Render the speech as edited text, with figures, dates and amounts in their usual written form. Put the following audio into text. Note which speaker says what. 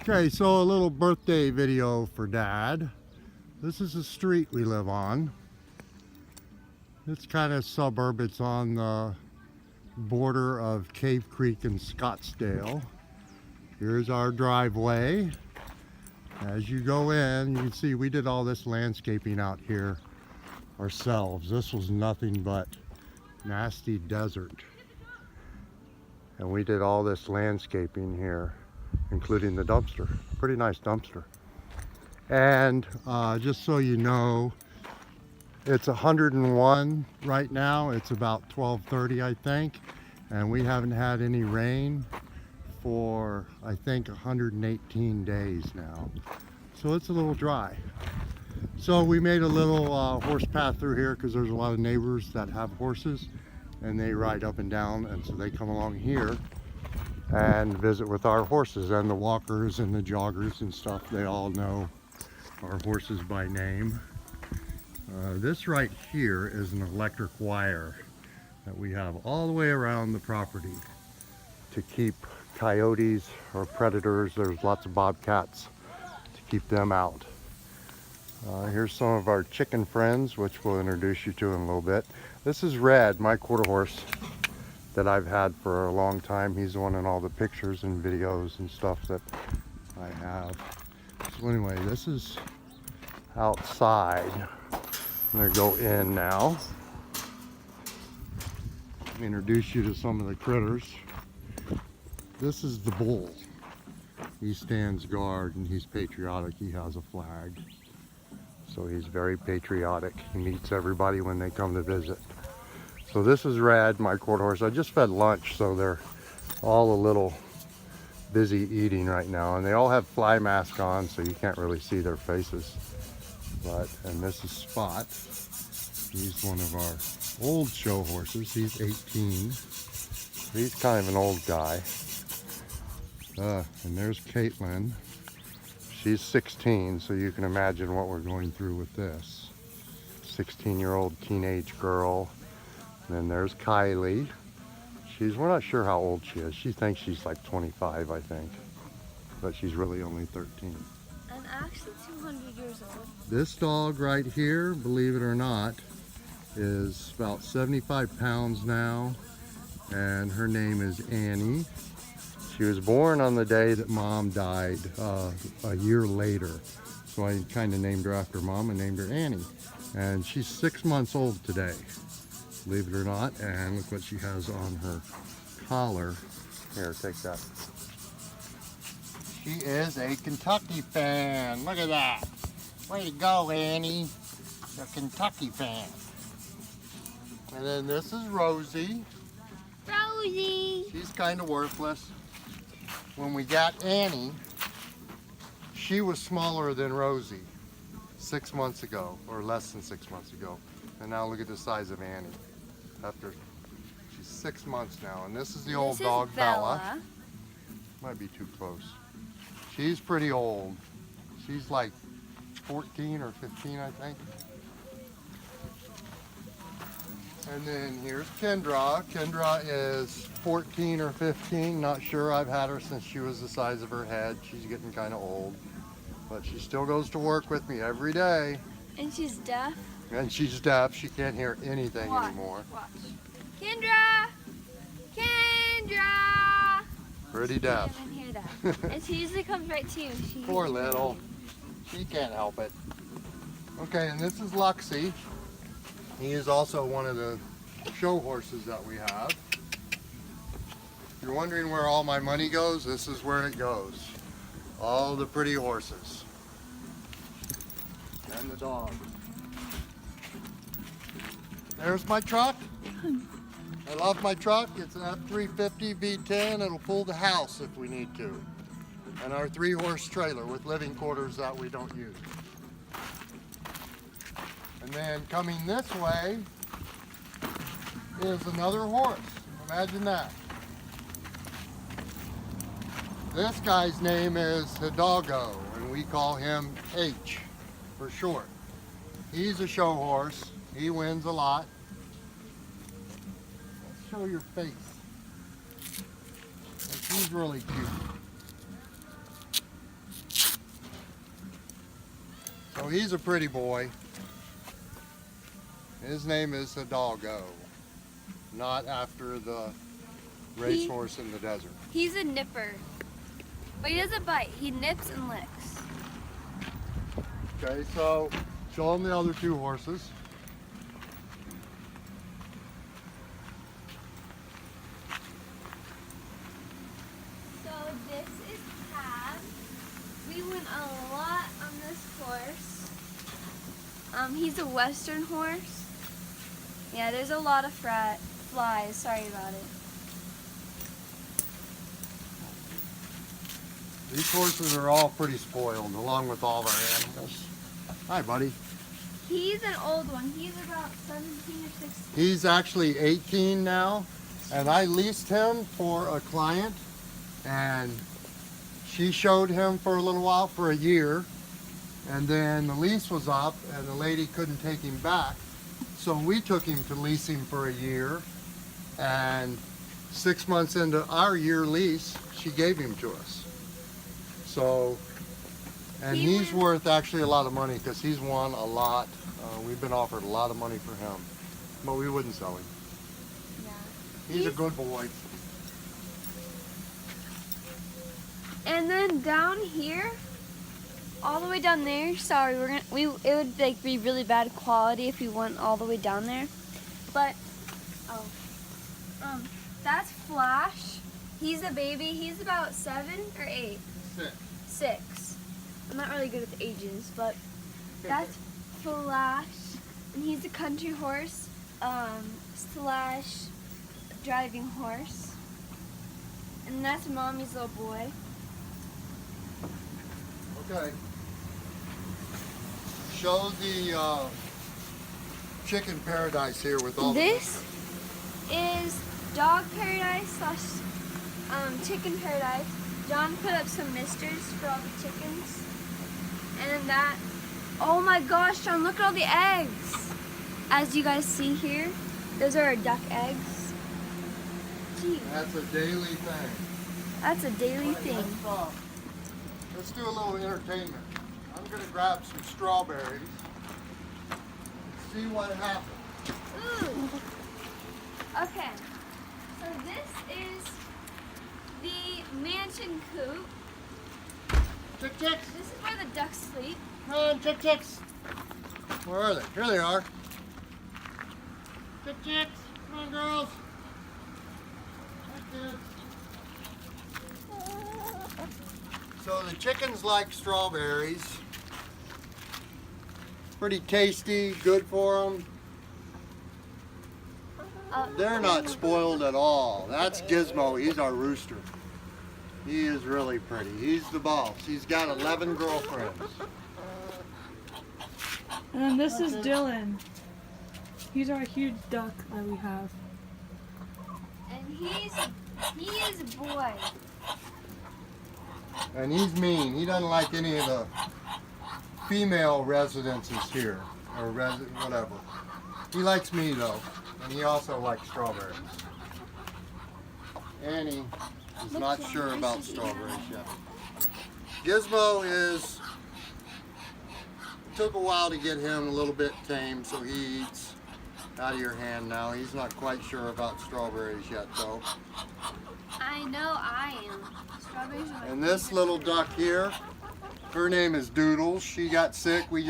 Speaker 1: Okay, so a little birthday video for Dad. This is the street we live on. It's kind of suburb. It's on the border of Cave Creek and Scottsdale. Here's our driveway. As you go in, you can see we did all this landscaping out here ourselves. This was nothing but nasty desert. And we did all this landscaping here, including the dumpster. Pretty nice dumpster. And just so you know, it's 101 right now. It's about 12:30, I think. And we haven't had any rain for, I think, 118 days now. So it's a little dry. So we made a little horse path through here because there's a lot of neighbors that have horses and they ride up and down, and so they come along here and visit with our horses, and the walkers and the joggers and stuff, they all know our horses by name. This right here is an electric wire that we have all the way around the property to keep coyotes or predators. There's lots of bobcats to keep them out. Here's some of our chicken friends, which we'll introduce you to in a little bit. This is Red, my quarter horse that I've had for a long time. He's the one in all the pictures and videos and stuff that I have. So anyway, this is outside. I'm gonna go in now. Let me introduce you to some of the critters. This is the bull. He stands guard and he's patriotic. He has a flag. So he's very patriotic. He meets everybody when they come to visit. So this is Rad, my quarter horse. I just fed lunch, so they're all a little busy eating right now. And they all have fly masks on, so you can't really see their faces. And this is Spot. He's one of our old show horses. He's 18. He's kind of an old guy. And there's Caitlin. She's 16, so you can imagine what we're going through with this. 16-year-old teenage girl. And then there's Kylie. We're not sure how old she is. She thinks she's like 25, I think. But she's really only 13.
Speaker 2: I'm actually 200 years old.
Speaker 1: This dog right here, believe it or not, is about 75 pounds now. And her name is Annie. She was born on the day that Mom died, a year later. So I kind of named her after Mom and named her Annie. And she's 6 months old today, believe it or not. And look what she has on her collar. Here, take that. She is a Kentucky fan. Look at that. Way to go, Annie. The Kentucky fan. And then this is Rosie.
Speaker 2: Rosie!
Speaker 1: She's kind of worthless. When we got Annie, she was smaller than Rosie 6 months ago, or less than 6 months ago. And now look at the size of Annie. She's 6 months now. And this is the old dog, Bella. Might be too close. She's pretty old. She's like 14 or 15, I think. And then here's Kendra. Kendra is 14 or 15, not sure. I've had her since she was the size of her head. She's getting kind of old, but she still goes to work with me every day.
Speaker 2: And she's deaf?
Speaker 1: And she's deaf. She can't hear anything anymore.
Speaker 2: Watch. Kendra! Kendra!
Speaker 1: Pretty deaf.
Speaker 2: I didn't hear that. And she usually comes right to you.
Speaker 1: Poor little. She can't help it. Okay, and this is Luxie. He is also one of the show horses that we have. If you're wondering where all my money goes, this is where it goes. All the pretty horses. And the dog. There's my truck. I love my truck. It's an F350 V10. It'll pull the house if we need to. And our 3-horse trailer with living quarters that we don't use. And then coming this way is another horse. Imagine that. This guy's name is Hidalgo, and we call him H for short. He's a show horse. He wins a lot. Let's show your face. He's really cute. So he's a pretty boy. His name is Hidalgo, not after the racehorse in the desert.
Speaker 2: He's a nipper. But he doesn't bite. He nips and licks.
Speaker 1: Okay, so show him the other two horses.
Speaker 2: So this is Tab. We went a lot on this horse. He's a Western horse. Yeah, there's a lot of flies. Sorry about it.
Speaker 1: These horses are all pretty spoiled, along with all of our animals. Hi, buddy.
Speaker 2: He's an old one. He's about 17 or 16.
Speaker 1: He's actually 18 now, and I leased him for a client, and she showed him for a little while, for a year, and then the lease was up, and the lady couldn't take him back, so we took him to lease him for a year, and 6 months into our year lease, she gave him to us. So, and he's worth actually a lot of money because he's won a lot. We've been offered a lot of money for him, but we wouldn't sell him.
Speaker 2: Yeah.
Speaker 1: He's a good boy.
Speaker 2: And then down here, all the way down there. Sorry, it would like be really bad quality if we went all the way down there. But that's Flash. He's a baby. He's about 7 or 8. 6. I'm not really good with ages, but that's Flash, and he's a country horse slash driving horse, and that's Mommy's little boy.
Speaker 1: Okay. Show the chicken paradise here with all
Speaker 2: This is dog paradise slash chicken paradise. John put up some misters for all the chickens. And then that, oh my gosh, John, look at all the eggs. As you guys see here, those are our duck eggs. Gee,
Speaker 1: That's a daily thing.
Speaker 2: that's a daily
Speaker 1: All right,
Speaker 2: thing.
Speaker 1: let's do a little entertainment. I'm going to grab some strawberries and see what happens.
Speaker 2: Ooh. Okay, so this is the mansion coop.
Speaker 1: Chick chicks,
Speaker 2: This is where the ducks sleep.
Speaker 1: come on, chick chicks. Where are they? Here they are. Chick chicks, come on, girls. Hi, kids. So the chickens like strawberries. Pretty tasty, good for them. They're not spoiled at all. That's Gizmo. He's our rooster. He is really pretty. He's the boss. He's got 11 girlfriends.
Speaker 3: And then this is Dylan. He's our huge duck that we have.
Speaker 2: And he is a boy.
Speaker 1: And he's mean. He doesn't like any of the female residences here. Or whatever. He likes me though. And he also likes strawberries. Annie is not sure about strawberries yet. Gizmo is, it took a while to get him a little bit tame, so he eats out of your hand now. He's not quite sure about strawberries yet though.
Speaker 2: I know I am. Strawberries are my
Speaker 1: And this little duck here, her name is Doodles. She got sick. We